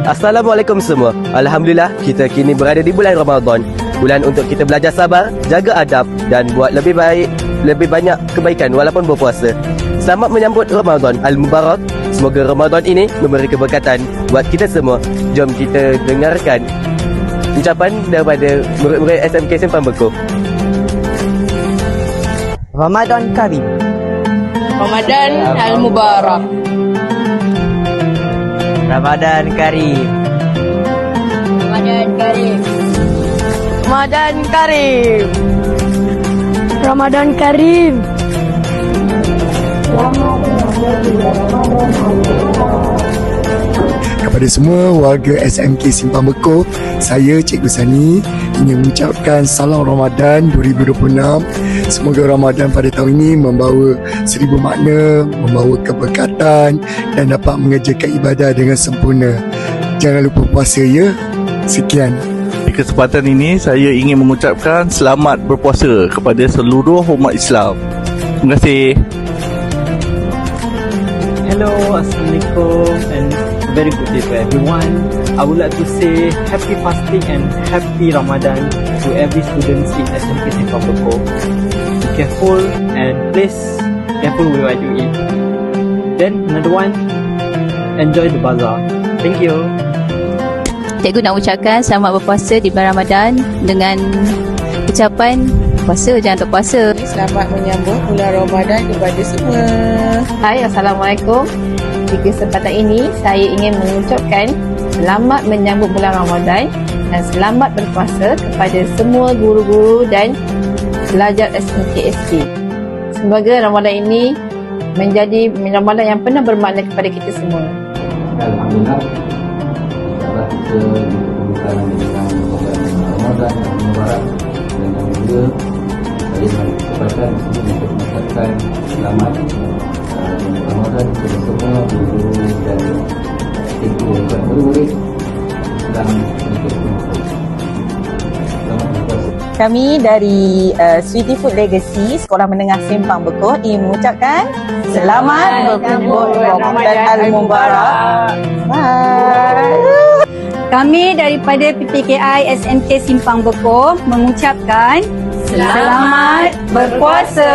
Assalamualaikum semua. Alhamdulillah, kita kini berada di bulan Ramadan. Bulan untuk kita belajar sabar, jaga adab dan buat lebih baik, lebih banyak kebaikan walaupun berpuasa. Selamat menyambut Ramadan Al-Mubarak. Semoga Ramadan ini memberi keberkatan buat kita semua. Jom kita dengarkan ucapan daripada murid-murid SMK Simpang Bekor. Ramadan Karim. Ramadan Al-Mubarak. Ramadan Karim. Ramadan Karim. Ramadan Karim. Ramadan Karim. Kepada semua warga SMK Simpang Bekor, saya Cikgu Sani ingin mengucapkan salam Ramadan 2026. Semoga Ramadan pada tahun ini membawa 1000 makna, membawa keberkatan dan dapat mengerjakan ibadah dengan sempurna. Jangan lupa puasa ya. Sekian. Di kesempatan ini saya ingin mengucapkan selamat berpuasa kepada seluruh umat Islam. Terima kasih. Hello, Assalamualaikum and very good day to everyone. I would like to say happy fasting and happy Ramadan to every students in SMK Simpang Bekor. Be careful and please careful with what you eat. Then another one, enjoy the bazaar. Thank you. Cikgu nak ucapkan selamat berpuasa di bulan Ramadan dengan ucapan puasa jangan tak puasa. Selamat menyambut bulan Ramadan kepada semua. Hai, Assalamualaikum. Di kesempatan ini saya ingin mengucapkan selamat menyambut bulan Ramadan dan selamat berpuasa kepada semua guru-guru dan pelajar SMK. Semoga Ramadan ini menjadi Ramadan yang penuh bermakna kepada kita semua. Alhamdulillah, insyaAllah kita dipertemukan dengan bulan Ramadan yang Mubarak dan yang mulia. Saya dengan kesempatan di sini untuk mengucapkan selamat Ramadan kepada semua guru dan cikgu dan murid dalam untuk selamat berpuasa. Kami dari Sweetie Food Legacy Sekolah Menengah Simpang Bekor ingin mengucapkan selamat menyambut Ramadan Al-Mubarak. Bye. Kami daripada PPKI SMK Simpang Bekor mengucapkan selamat berpuasa.